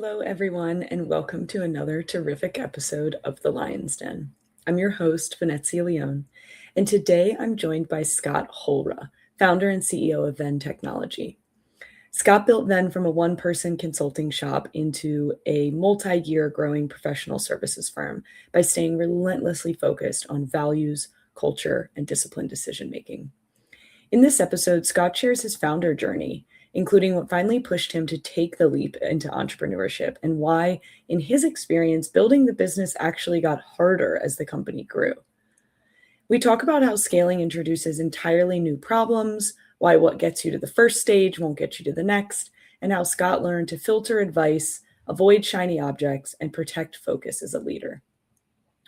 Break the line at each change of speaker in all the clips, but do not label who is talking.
Hello, everyone, and welcome to another terrific episode of The Lion's Den. I'm your host, Venezia Leone, and today I'm joined by Scott Hollrah, founder and CEO of Venn Technology. Scott built Venn from a one-person consulting shop into a multi-year growing professional services firm by staying relentlessly focused on values, culture, and disciplined decision-making. In this episode, Scott shares his founder journey, including what finally pushed him to take the leap into entrepreneurship and why, in his experience, building the business actually got harder as the company grew. We talk about how scaling introduces entirely new problems, why what gets you to the first stage won't get you to the next, and how Scott learned to filter advice, avoid shiny objects, and protect focus as a leader.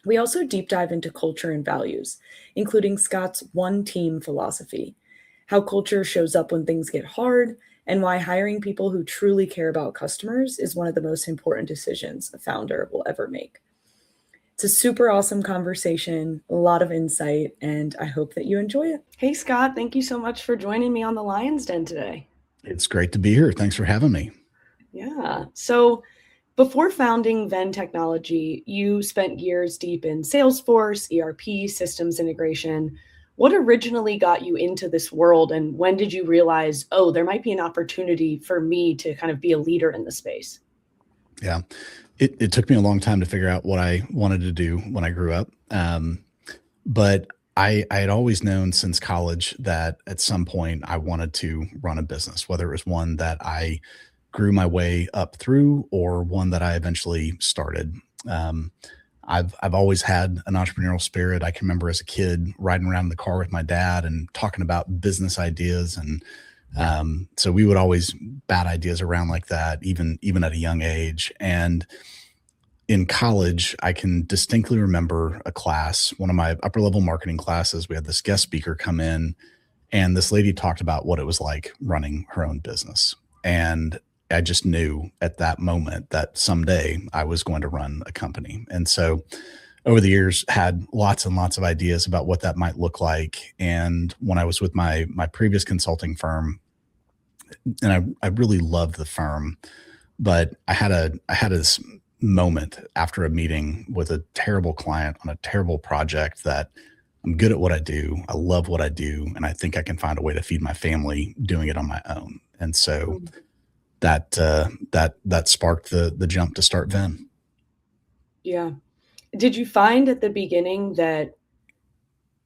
We also deep dive into culture and values, including Scott's one team philosophy, how culture shows up when things get hard, and why hiring people who truly care about customers is one of the most important decisions a founder will ever make. It's a super awesome conversation, a lot of insight, and I hope that you enjoy it. Hey, Scott, thank you so much for joining me on the Lion's Den today.
It's great to be here. Thanks for having me.
Yeah. So before founding Venn Technology, you spent years deep in Salesforce, ERP, systems integration. What originally got you into this world, and when did you realize, oh, there might be an opportunity for me to kind of be a leader in the space?
Yeah, it took me a long time to figure out what I wanted to do when I grew up. But I had always known since college that at some point I wanted to run a business, whether it was one that I grew my way up through or one that I eventually started. I've always had an entrepreneurial spirit. I can remember as a kid riding around in the car with my dad and talking about business ideas, and so we would always bat ideas around like that, even at a young age. And in college, I can distinctly remember a class, one of my upper level marketing classes. We had this guest speaker come in, and this lady talked about what it was like running her own business. And I just knew at that moment that someday I was going to run a company. And so over the years had lots and lots of ideas about what that might look like. And when I was with my previous consulting firm, and I really loved the firm, but I had this moment after a meeting with a terrible client on a terrible project that I'm good at what I do. I love what I do. And I think I can find a way to feed my family doing it on my own. And so that sparked the jump to start Venn.
Yeah. Did you find at the beginning that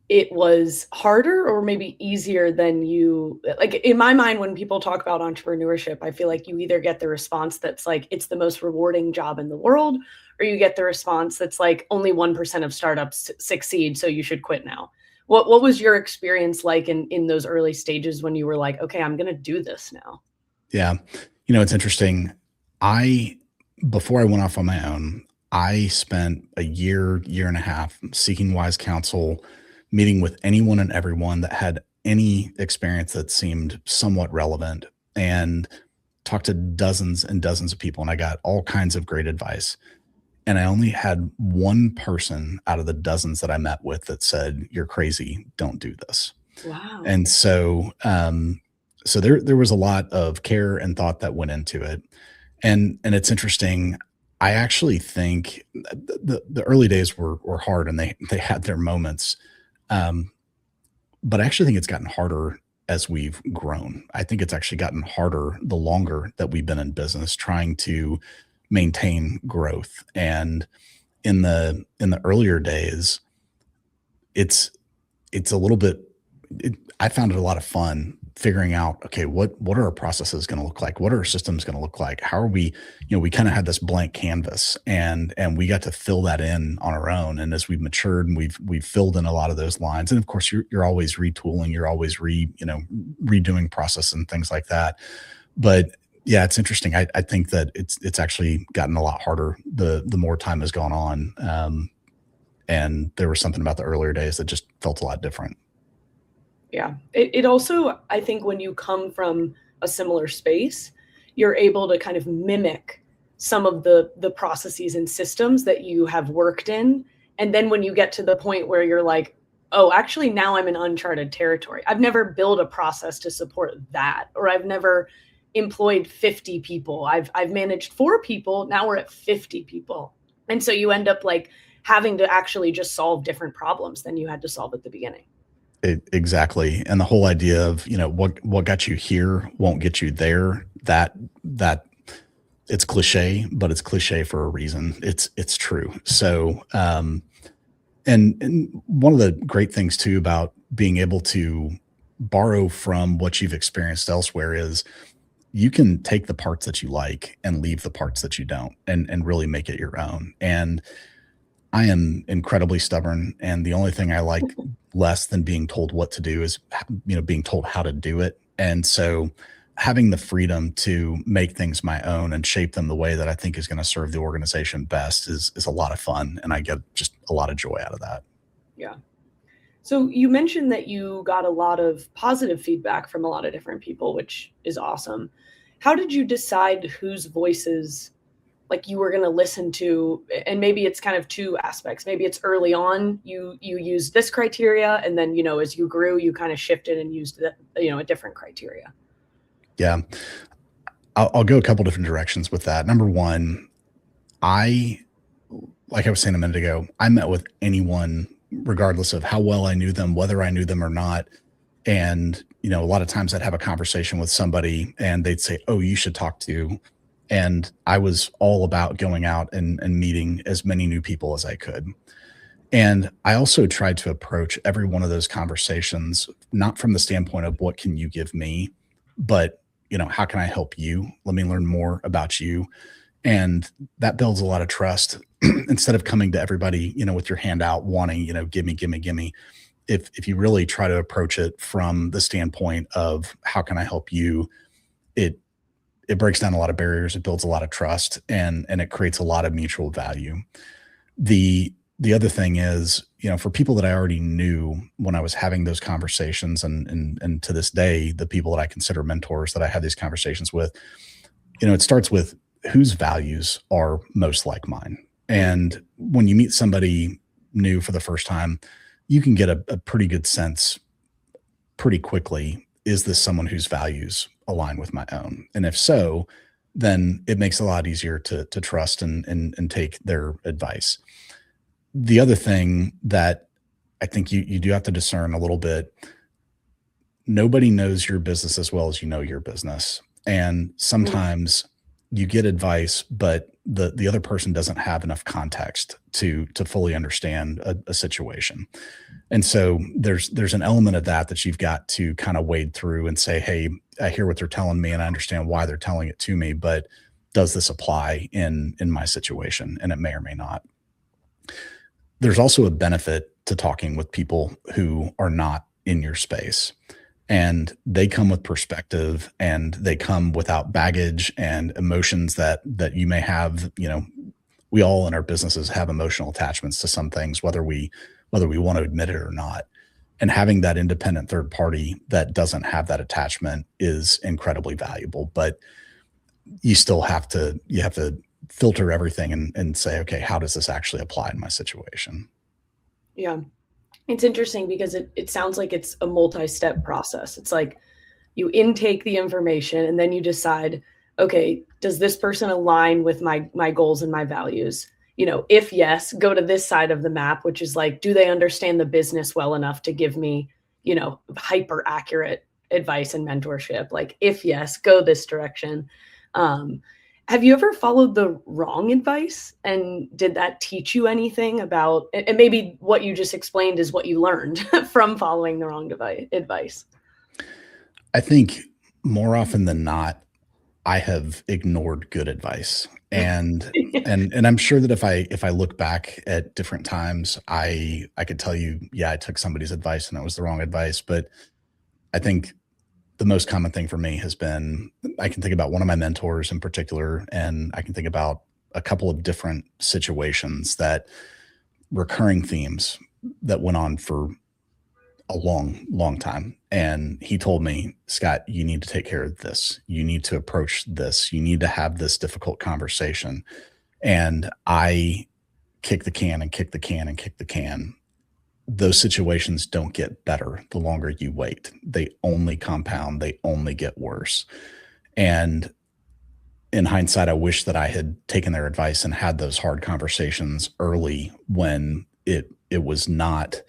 it was harder or maybe easier than you like? In my mind, when people talk about entrepreneurship, I feel like you either get the response that's like it's the most rewarding job in the world, or you get the response that's like only 1% of startups succeed, so you should quit now. What was your experience like in those early stages when you were like, okay, I'm gonna do this now?
Yeah. It's interesting. Before I went off on my own, I spent a year and a half seeking wise counsel, meeting with anyone and everyone that had any experience that seemed somewhat relevant, and talked to dozens and dozens of people. And I got all kinds of great advice. And I only had one person out of the dozens that I met with that said, "You're crazy. Don't do this."
Wow.
And so there was a lot of care and thought that went into it. And it's interesting. I actually think the early days were hard, and they had their moments. But I actually think it's gotten harder as we've grown. I think it's actually gotten harder the longer that we've been in business trying to maintain growth. And in the earlier days, it's a little bit, I found it a lot of fun figuring out, okay, what are our processes going to look like? What are our systems going to look like? How are we, we kind of had this blank canvas, and we got to fill that in on our own. And as we've matured and we've filled in a lot of those lines, and of course you're always retooling, you're always redoing process and things like that. But yeah, it's interesting. I think that it's actually gotten a lot harder the more time has gone on. And there was something about the earlier days that just felt a lot different.
Yeah. It also, I think when you come from a similar space, you're able to kind of mimic some of the processes and systems that you have worked in. And then when you get to the point where you're like, oh, actually now I'm in uncharted territory. I've never built a process to support that, or I've never employed 50 people. I've managed 4 people. Now we're at 50 people. And so you end up like having to actually just solve different problems than you had to solve at the beginning.
Exactly. And the whole idea of, what got you here won't get you there. That it's cliche, but it's cliche for a reason. It's true. So, and one of the great things too about being able to borrow from what you've experienced elsewhere is you can take the parts that you like and leave the parts that you don't, and really make it your own. And I am incredibly stubborn, and the only thing I like less than being told what to do is, being told how to do it. And so having the freedom to make things my own and shape them the way that I think is going to serve the organization best is a lot of fun, and I get just a lot of joy out of that.
Yeah. So you mentioned that you got a lot of positive feedback from a lot of different people, which is awesome. How did you decide whose voices like you were going to listen to? And maybe it's kind of two aspects. Maybe it's early on you used this criteria, and then as you grew you kind of shifted and used a different criteria.
Yeah, I'll go a couple different directions with that. Number one, I like I was saying a minute ago, I met with anyone regardless of how well I knew them, whether I knew them or not. And, a lot of times I'd have a conversation with somebody and they'd say, "Oh, you should talk to." And I was all about going out and meeting as many new people as I could. And I also tried to approach every one of those conversations, not from the standpoint of what can you give me, but, how can I help you? Let me learn more about you. And that builds a lot of trust. Instead of coming to everybody, with your hand out wanting, give me, give me, give me. If you really try to approach it from the standpoint of how can I help you, it it breaks down a lot of barriers, it builds a lot of trust, and it creates a lot of mutual value. The other thing is, for people that I already knew when I was having those conversations, and to this day, the people that I consider mentors that I have these conversations with, it starts with whose values are most like mine. And when you meet somebody new for the first time, you can get a pretty good sense pretty quickly. Is this someone whose values align with my own? And if so, then it makes it a lot easier to trust and take their advice. The other thing that I think you do have to discern a little bit, nobody knows your business as well as you know your business. And sometimes you get advice, but the other person doesn't have enough context to fully understand a situation. And so there's an element of that you've got to kind of wade through and say, "Hey, I hear what they're telling me and I understand why they're telling it to me, but does this apply in my situation?" And it may or may not. There's also a benefit to talking with people who are not in your space, and they come with perspective, and they come without baggage and emotions that you may have. We all in our businesses have emotional attachments to some things, whether we want to admit it or not. And having that independent third party that doesn't have that attachment is incredibly valuable. But you have to filter everything and say, okay, how does this actually apply in my situation?
Yeah. It's interesting because it sounds like it's a multi-step process. It's like you intake the information and then you decide, okay, does this person align with my goals and my values? If yes, go to this side of the map, which is like, do they understand the business well enough to give me, hyper accurate advice and mentorship? Like, if yes, go this direction. Um, have you ever followed the wrong advice? And did that teach you anything about, and maybe what you just explained is what you learned from following the wrong advice?
I think more often than not, I have ignored good advice. And
Yeah.
and I'm sure that if I look back at different times, I could tell you, yeah, I took somebody's advice and it was the wrong advice. But I think the most common thing for me has been, I can think about one of my mentors in particular, and I can think about a couple of different situations, that recurring themes that went on for a long, long time. And he told me, "Scott, you need to take care of this. You need to approach this. You need to have this difficult conversation." And I kick the can and kick the can and kick the can. Those situations don't get better the longer you wait. They only compound, they only get worse. And in hindsight, I wish that I had taken their advice and had those hard conversations early when it was not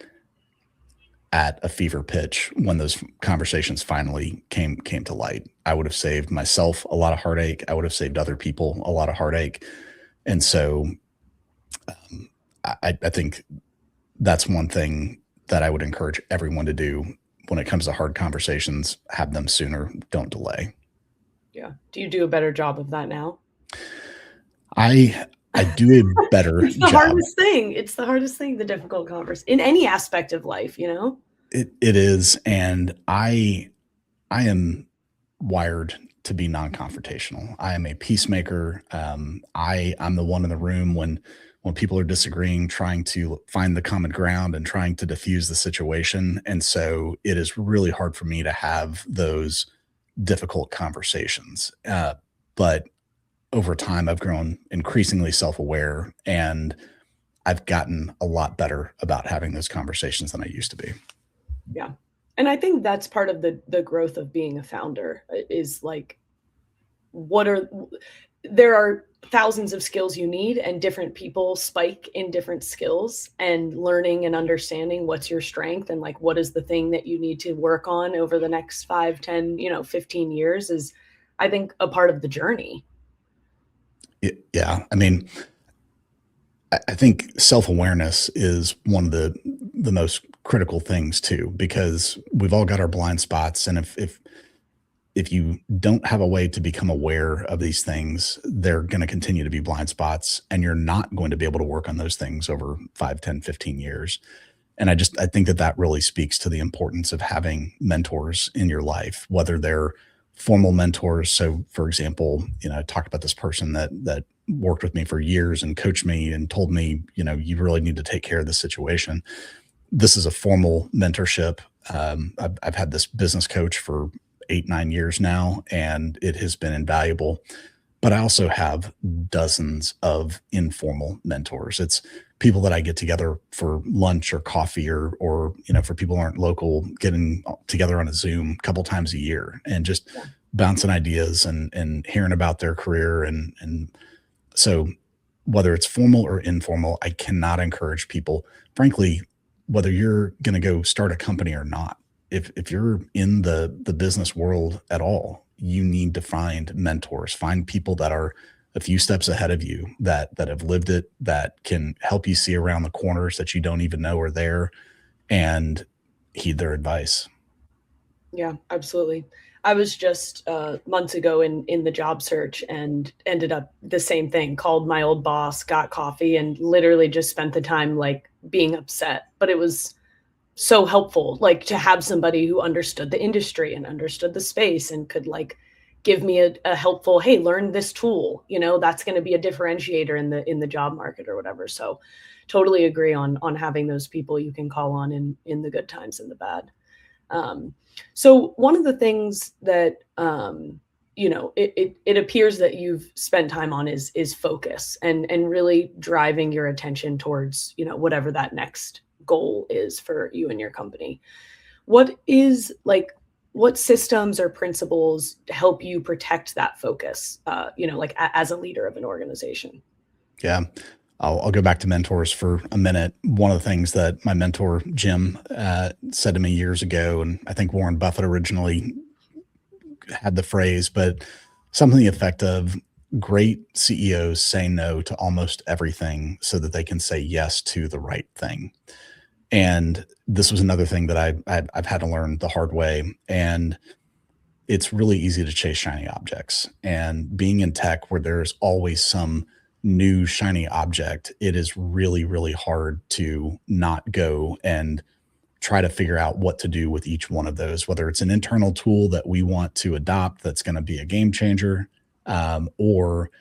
at a fever pitch when those conversations finally came to light. I would have saved myself a lot of heartache. I would have saved other people a lot of heartache. And so I think that's one thing that I would encourage everyone to do when it comes to hard conversations. Have them sooner, don't delay.
Yeah. Do you do a better job of that now?
I do a better
It's the
job.
hardest thing. It's the hardest thing, the difficult converse in any aspect of life, you know?
It is, and I am wired to be non-confrontational. I am a peacemaker. I'm the one in the room when people are disagreeing, trying to find the common ground and trying to diffuse the situation. And so it is really hard for me to have those difficult conversations. But over time, I've grown increasingly self-aware, and I've gotten a lot better about having those conversations than I used to be.
Yeah. And I think that's part of the growth of being a founder is like what are there are thousands of skills you need and different people spike in different skills, and learning and understanding what's your strength and like what is the thing that you need to work on over the next 5, 10, 15 years is, I think, a part of the journey.
Yeah. I mean, I think self-awareness is one of the most critical things too, because we've all got our blind spots. And if you don't have a way to become aware of these things, they're going to continue to be blind spots, and you're not going to be able to work on those things over 5, 10, 15 years. And I think that really speaks to the importance of having mentors in your life, whether they're formal mentors. So for example, I talked about this person that worked with me for years and coached me and told me, you really need to take care of this situation. This is a formal mentorship. I've had this business coach for 8, 9 years now, and it has been invaluable. But I also have dozens of informal mentors. It's people that I get together for lunch or coffee, or for people who aren't local, getting together on a Zoom a couple times a year and just
Yeah.
bouncing ideas and hearing about their career. And so whether it's formal or informal, I cannot encourage people, frankly, whether you're going to go start a company or not. If you're in the business world at all, you need to find mentors, find people that are a few steps ahead of you, that have lived it, that can help you see around the corners that you don't even know are there, and heed their advice.
Yeah, absolutely. I was just months ago in the job search and ended up the same thing. Called my old boss, got coffee, and literally just spent the time like being upset. But it was so helpful, like to have somebody who understood the industry and understood the space and could like give me a helpful, hey, learn this tool. That's going to be a differentiator in the job market or whatever. So, totally agree on having those people you can call on in the good times and the bad. Um, so one of the things that it appears that you've spent time on is focus and really driving your attention towards whatever that next goal is for you and your company. What systems or principles help you protect that focus? As a leader of an organization.
Yeah. I'll go back to mentors for a minute. One of the things that my mentor, Jim, said to me years ago, and I think Warren Buffett originally had the phrase, but something to the effect of great CEOs say no to almost everything so that they can say yes to the right thing. And this was another thing that I've had to learn the hard way. And it's really easy to chase shiny objects. And being in tech, where there's always some new shiny object, it is really, really hard to not go and try to figure out what to do with each one of those, whether it's an internal tool that we want to adopt that's going to be a game changer, or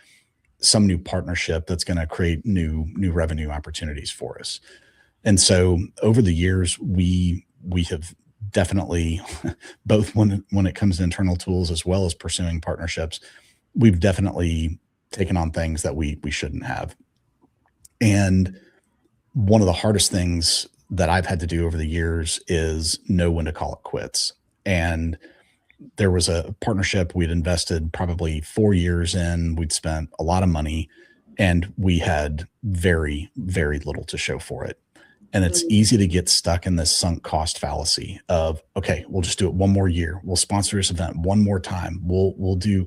some new partnership that's going to create new revenue opportunities for us. And so over the years, we have definitely both when it comes to internal tools as well as pursuing partnerships, we've definitely taken on things that we shouldn't have. And one of the hardest things that I've had to do over the years is know when to call it quits. And there was a partnership we'd invested probably 4 years in. We'd spent a lot of money and we had very, very little to show for it. And it's
Mm,
easy to get stuck in this sunk cost fallacy of, okay, we'll just do it one more year. We'll sponsor this event one more time. We'll do,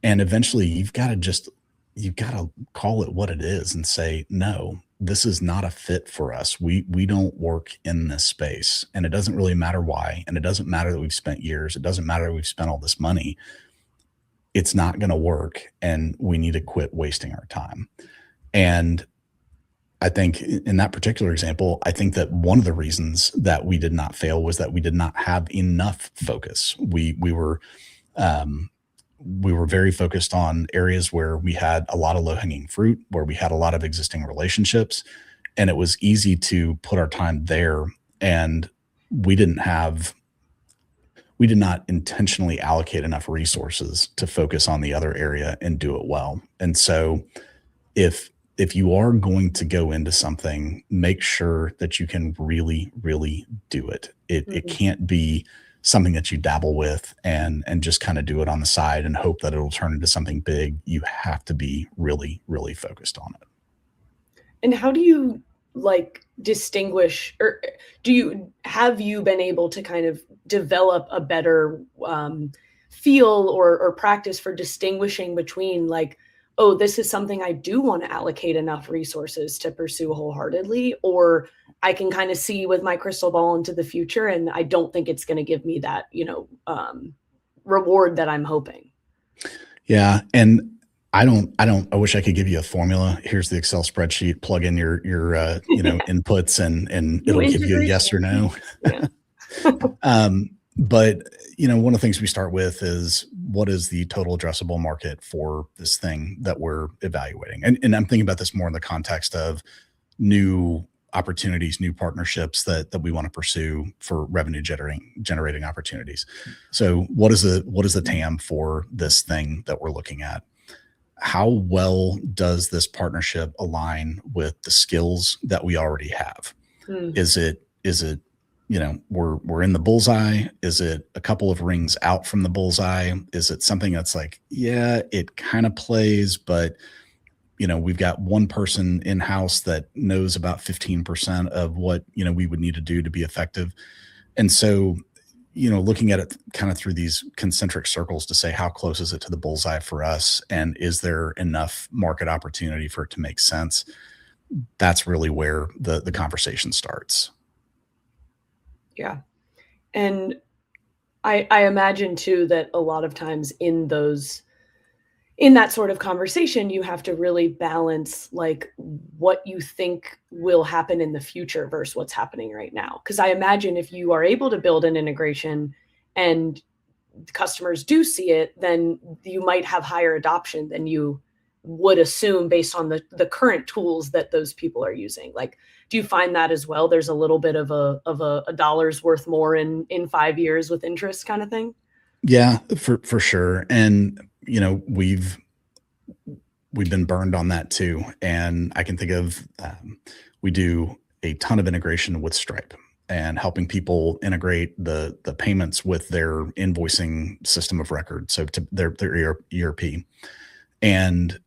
and eventually you've got to call it what it is and say, no, this is not a fit for us. We don't work in this space. And it doesn't really matter why. And it doesn't matter that we've spent years. It doesn't matter that we've spent all this money. It's not going to work. And we need to quit wasting our time. And I think in that particular example, I think that one of the reasons that we did not fail was that we did not have enough focus. Um, we were very focused on areas where we had a lot of low hanging fruit, where we had a lot of existing relationships, and it was easy to put our time there. And we didn't have we did not intentionally allocate enough resources to focus on the other area and do it well. And so if you are going to go into something, make sure that you can really, really do it. It
mm.
can't be something that you dabble with and just kind of do it on the side and hope that it'll turn into something big. You have to be really, really focused on it.
And how do you like distinguish, or have you been able to kind of develop a better feel or practice for distinguishing between like, oh, this is something I do want to allocate enough resources to pursue wholeheartedly, or I can kind of see with my crystal ball into the future and I don't think it's going to give me that, reward that I'm hoping.
Yeah, and I wish I could give you a formula. Here's the Excel spreadsheet, plug in your inputs and
You
it'll give you a
integrate.
yes or no.
Yeah.
But one of the things we start with is what is the total addressable market for this thing that we're evaluating? And I'm thinking about this more in the context of new opportunities, new partnerships that we want to pursue for revenue generating opportunities. So what is the TAM for this thing that we're looking at? How well does this partnership align with the skills that we already have?
Mm,
Is it we're in the bullseye? Is it a couple of rings out from the bullseye? Is it something that's like, yeah, it kind of plays, but we've got one person in house that knows about 15% of what we would need to do to be effective. And so looking at it kind of through these concentric circles to say how close is it to the bullseye for us, and is there enough market opportunity for it to make sense? That's really where the conversation starts.
yeah. And I imagine too that a lot of times in that sort of conversation, you have to really balance like what you think will happen in the future versus what's happening right now. Because I imagine if you are able to build an integration and customers do see it, then you might have higher adoption than you would assume based on the current tools that those people are using. Like, do you find that as well? There's a little bit of a dollar's worth more in 5 years with interest kind of thing.
Yeah, for sure. And we've been burned on that too. And I can think of we do a ton of integration with Stripe and helping people integrate the payments with their invoicing system of record, so to their ERP. And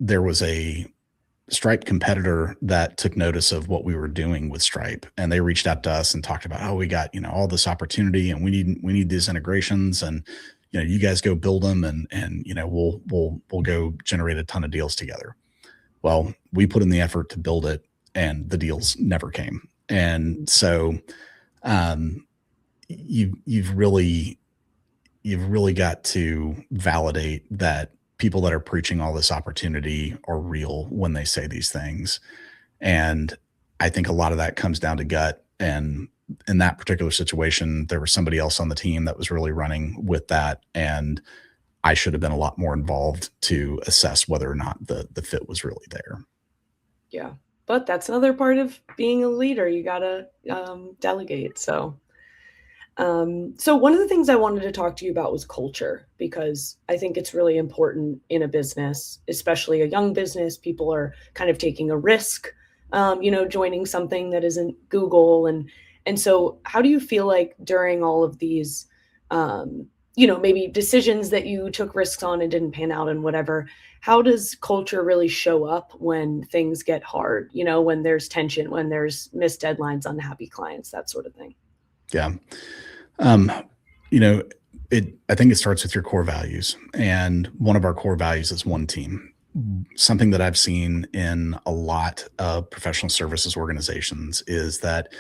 there was a Stripe competitor that took notice of what we were doing with Stripe, and they reached out to us and talked about, oh, we got all this opportunity, and we need these integrations, and you guys go build them, and we'll go generate a ton of deals together. Well, we put in the effort to build it, and the deals never came. And so um, you've really got to validate that people that are preaching all this opportunity are real when they say these things. And I think a lot of that comes down to gut. And in that particular situation, there was somebody else on the team that was really running with that. And I should have been a lot more involved to assess whether or not the fit was really there.
Yeah. But that's another part of being a leader. You gotta delegate. So one of the things I wanted to talk to you about was culture, because I think it's really important in a business, especially a young business. People are kind of taking a risk, joining something that isn't Google, and so how do you feel like during all of these maybe decisions that you took risks on and didn't pan out and whatever. How does culture really show up when things get hard, when there's tension, when there's missed deadlines, unhappy clients, that sort of thing?
Yeah. Um, you know, I think it starts with your core values. And one of our core values is one team. Something that I've seen in a lot of professional services organizations is that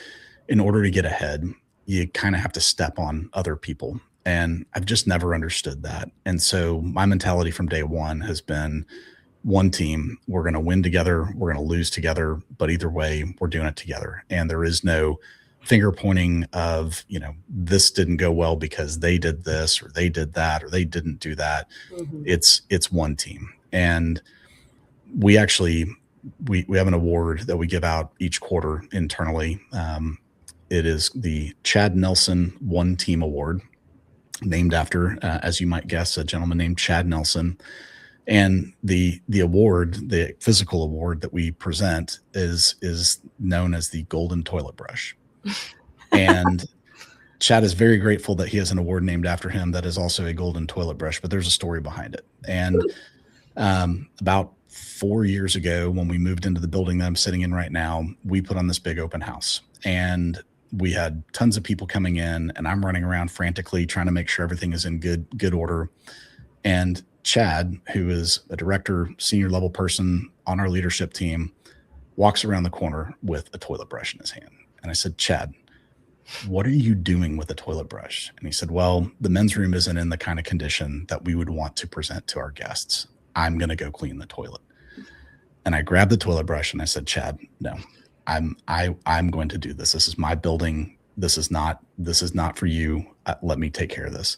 in order to get ahead, you kind of have to step on other people. And I've just never understood that. And so my mentality from day one has been one team. We're going to win together. We're going to lose together. But either way, we're doing it together. And there is no finger pointing of, this didn't go well because they did this or they did that or they didn't do that.
Mm-hmm.
It's one team. And we actually, we have an award that we give out each quarter internally. It is the Chad Nelson One Team Award, named after, as you might guess, a gentleman named Chad Nelson. And the award, the physical award that we present, is known as the Golden Toilet Brush. And Chad is very grateful that he has an award named after him that is also a golden toilet brush, but there's a story behind it. And about 4 years ago, when we moved into the building that I'm sitting in right now, we put on this big open house. And we had tons of people coming in, and I'm running around frantically trying to make sure everything is in good order. And Chad, who is a director, senior level person on our leadership team, walks around the corner with a toilet brush in his hand. And I said, Chad, what are you doing with a toilet brush? And he said, well, the men's room isn't in the kind of condition that we would want to present to our guests. I'm going to go clean the toilet. And I grabbed the toilet brush and I said, Chad, no, I'm going to do this. This is my building. This is not for you. Let me take care of this.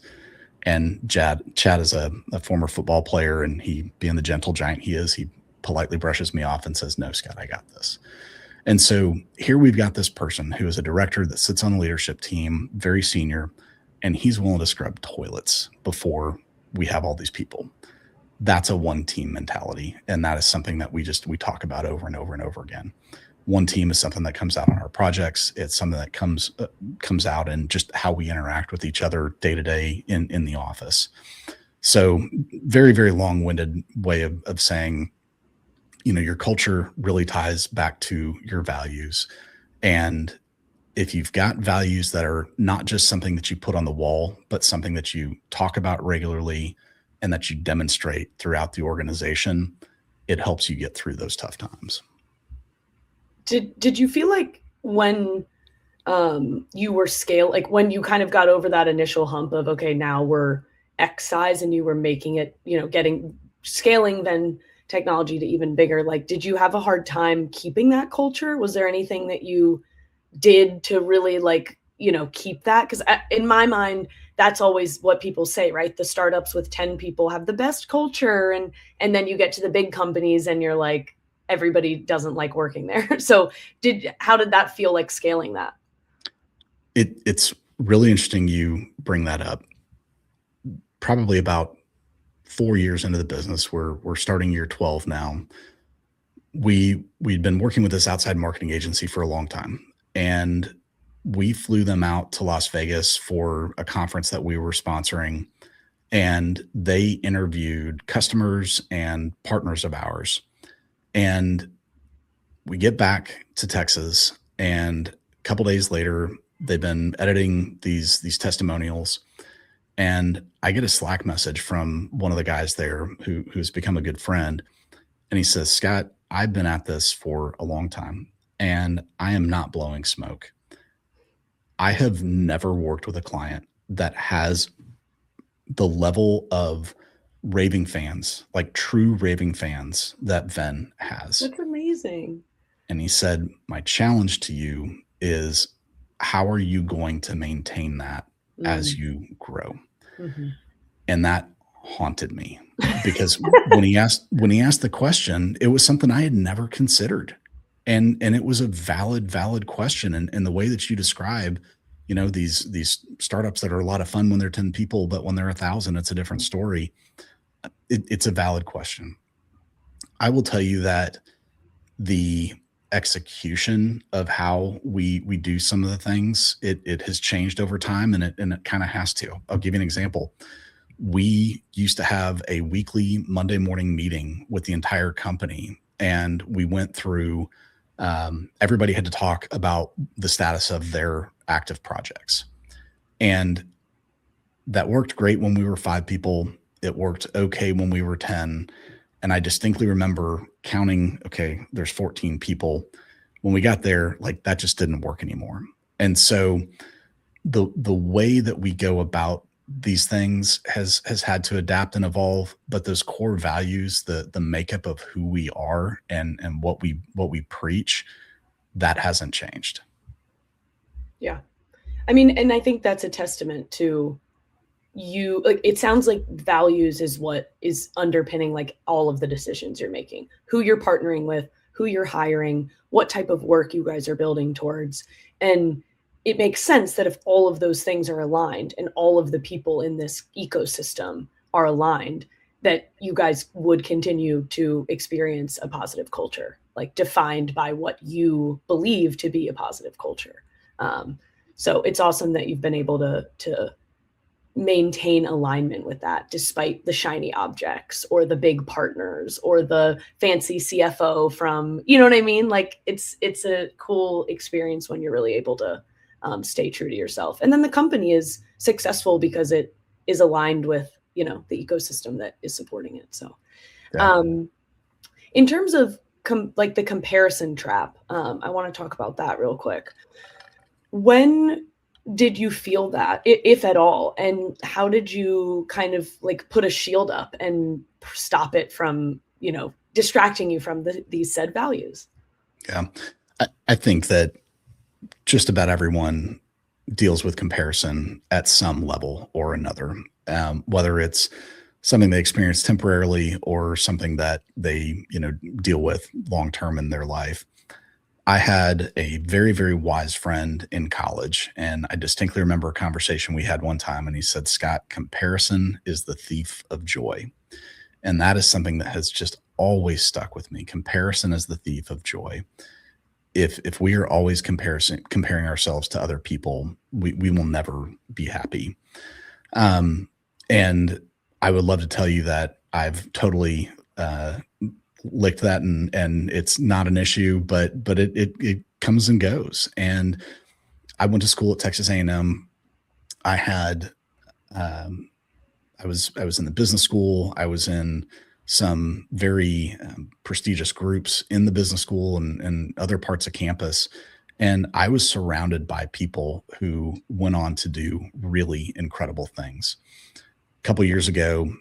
And Chad is a former football player, and he, being the gentle giant he is, he politely brushes me off and says, no, Scott, I got this. And so here we've got this person who is a director that sits on the leadership team, very senior, and he's willing to scrub toilets before we have all these people. That's a one team mentality. And that is something that we talk about over and over and over again. One team is something that comes out on our projects. It's something that comes out in just how we interact with each other day to day in the office. So very, very long-winded way of saying, your culture really ties back to your values. And if you've got values that are not just something that you put on the wall, but something that you talk about regularly and that you demonstrate throughout the organization, it helps you get through those tough times.
Did you feel like when you were like when you kind of got over that initial hump of, okay, now we're X size, and you were making it, scaling Venn Technology to even bigger, like, did you have a hard time keeping that culture? Was there anything that you did to really keep that? Because in my mind, that's always what people say, right? The startups with 10 people have the best culture, and then you get to the big companies and you're like, everybody doesn't like working there. So how did that feel, like scaling that?
It's really interesting you bring that up. Probably about 4 years into the business, we're starting year 12 now. We'd been working with this outside marketing agency for a long time, and we flew them out to Las Vegas for a conference that we were sponsoring, and they interviewed customers and partners of ours. And we get back to Texas, and a couple days later, they've been editing these testimonials, and I get a Slack message from one of the guys there who's become a good friend. And he says, Scott, I've been at this for a long time, and I am not blowing smoke. I have never worked with a client that has the level of raving fans, like true raving fans, that Venn has.
That's amazing.
And he said, my challenge to you is, how are you going to maintain that as you grow? Mm-hmm. And that haunted me, because when he asked the question, it was something I had never considered. And it was a valid question. And the way that you describe, these startups that are a lot of fun when they're 10 people, but when they're 1,000, it's a different story. It's a valid question. I will tell you that the execution of how we do some of the things, it has changed over time, and it kind of has to. I'll give you an example. We used to have a weekly Monday morning meeting with the entire company, and we went through, everybody had to talk about the status of their active projects. And that worked great when we were 5 people. It worked okay when we were 10. And I distinctly remember counting, okay, there's 14 people. When we got there, like that just didn't work anymore. And so the way that we go about these things has had to adapt and evolve, but those core values, the makeup of who we are and what we preach, that hasn't changed.
Yeah. I mean, and I think that's a testament to you. Like, it sounds like values is what is underpinning like all of the decisions you're making, who you're partnering with, who you're hiring, what type of work you guys are building towards. And it makes sense that if all of those things are aligned and all of the people in this ecosystem are aligned, that you guys would continue to experience a positive culture, like defined by what you believe to be a positive culture. So it's awesome that you've been able to maintain alignment with that despite the shiny objects or the big partners or the fancy CFO from, you know what I mean? Like it's a cool experience when you're really able to stay true to yourself. And then the company is successful because it is aligned with, you know, the ecosystem that is supporting it. So
Yeah.
in terms of like the comparison trap, I want to talk about that real quick. When did you feel that, if at all, and how did you kind of like put a shield up and stop it from, you know, distracting you from these said values?
Yeah. I think that just about everyone deals with comparison at some level or another, whether it's something they experience temporarily or something that they, deal with long term in their life. I had a very, very wise friend in college, and I distinctly remember a conversation we had one time, and he said, "Scott, comparison is the thief of joy." And that is something that has just always stuck with me. Comparison is the thief of joy. If we are always comparing ourselves to other people, we will never be happy. And I would love to tell you that I've totally licked that, and it's not an issue, but it comes and goes. And I went to school at Texas A&M. I had I was in the business school. I was in some very prestigious groups in the business school and other parts of campus. And I was surrounded by people who went on to do really incredible things. A couple years ago,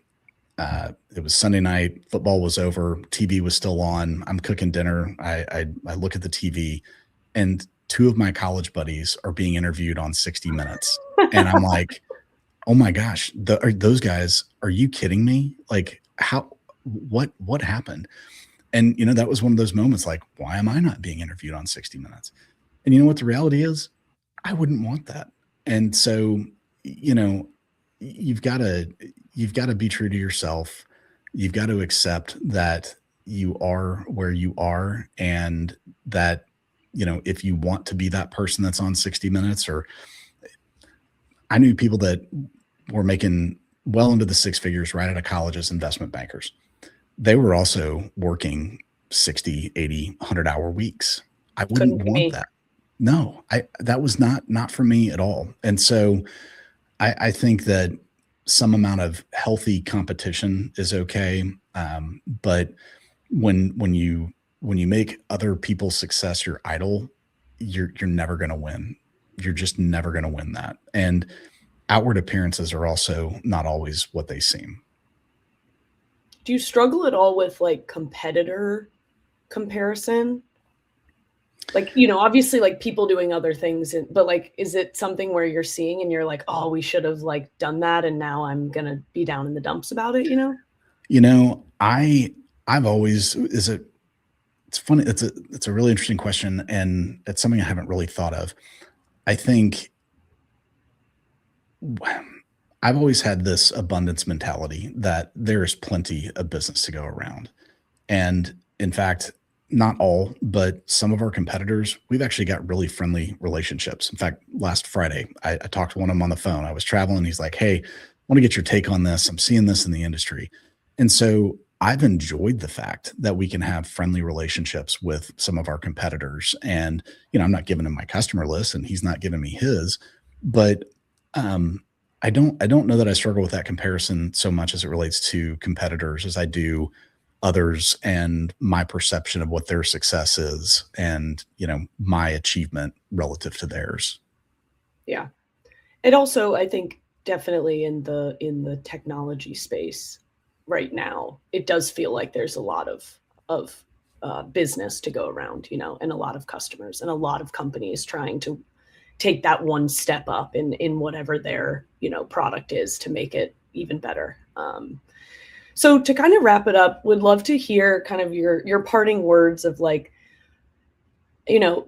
it was Sunday night. Football was over. TV was still on. I'm cooking dinner. I look at the TV, and two of my college buddies are being interviewed on 60 Minutes, and I'm like, "Oh my gosh, those guys? Are you kidding me? Like, how? What happened?" And that was one of those moments. Like, why am I not being interviewed on 60 Minutes? And you know what the reality is? I wouldn't want that. And so, you know, you've got to you've got to be true to yourself. You've got to accept that you are where you are, and that if you want to be that person that's on 60 Minutes. Or I knew people that were making well into the six figures right out of college as investment bankers. They were also working 60, 80, 100-hour weeks. I wouldn't want that. No, that was not for me at all. And so I think that some amount of healthy competition is okay. But when you make other people's success your idol, you're never going to win. You're just never going to win that. And outward appearances are also not always what they seem.
Do you struggle at all with like competitor comparison? Like, obviously like people doing other things, but like, is it something where you're seeing and you're like, oh, we should have like done that, and now I'm going to be down in the dumps about it,
I've always, it's funny. It's a really interesting question. And it's something I haven't really thought of. I think I've always had this abundance mentality that there is plenty of business to go around. And in fact, not all, but some of our competitors, we've actually got really friendly relationships. In fact, last Friday, I talked to one of them on the phone. I was traveling. He's like, "Hey, I want to get your take on this. I'm seeing this in the industry." And so I've enjoyed the fact that we can have friendly relationships with some of our competitors. And, I'm not giving him my customer list and he's not giving me his, but um, I don't know that I struggle with that comparison so much as it relates to competitors as I do others and my perception of what their success is and, my achievement relative to theirs.
Yeah. And also, I think definitely in the technology space right now, it does feel like there's a lot of business to go around, and a lot of customers and a lot of companies trying to take that one step up in whatever their product is to make it even better. So to kind of wrap it up, would love to hear kind of your parting words of like,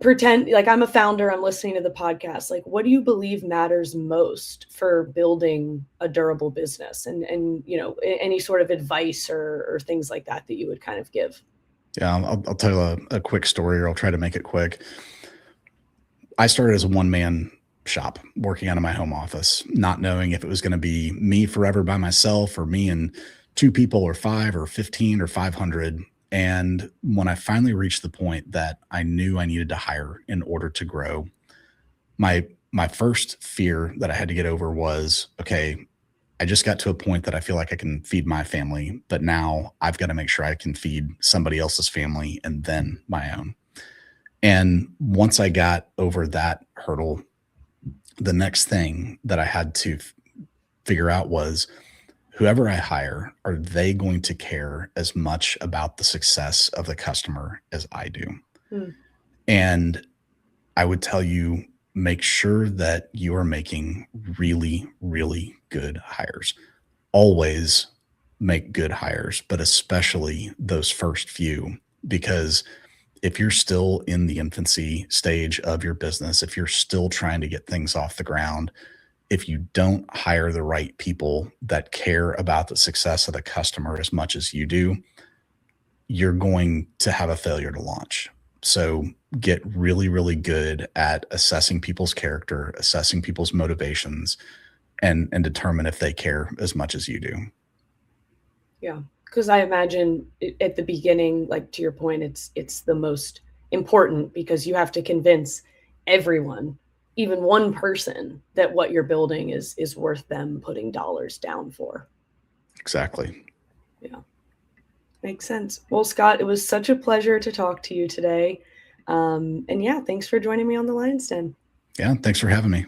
pretend like I'm a founder, I'm listening to the podcast. Like, what do you believe matters most for building a durable business? And any sort of advice or things like that you would kind of give?
Yeah, I'll tell you a quick story, or I'll try to make it quick. I started as a one man shop working out of my home office, not knowing if it was going to be me forever by myself or me and two people or five or 15 or 500. And when I finally reached the point that I knew I needed to hire in order to grow, my first fear that I had to get over was, okay, I just got to a point that I feel like I can feed my family, but now I've got to make sure I can feed somebody else's family and then my own. And once I got over that hurdle, the next thing that I had to figure out was, whoever I hire, are they going to care as much about the success of the customer as I do?
Hmm.
And I would tell you, make sure that you are making really, really good hires. Always make good hires, but especially those first few, because if you're still in the infancy stage of your business, if you're still trying to get things off the ground, if you don't hire the right people that care about the success of the customer as much as you do, you're going to have a failure to launch. So get really, really good at assessing people's character, assessing people's motivations, and determine if they care as much as you do.
Yeah, because I imagine at the beginning, like to your point, it's the most important because you have to convince everyone, even one person, that what you're building is worth them putting dollars down for.
Exactly.
Yeah, makes sense. Well, Scott, it was such a pleasure to talk to you today. And yeah, thanks for joining me on the Lion's Den.
Yeah. Thanks for having me.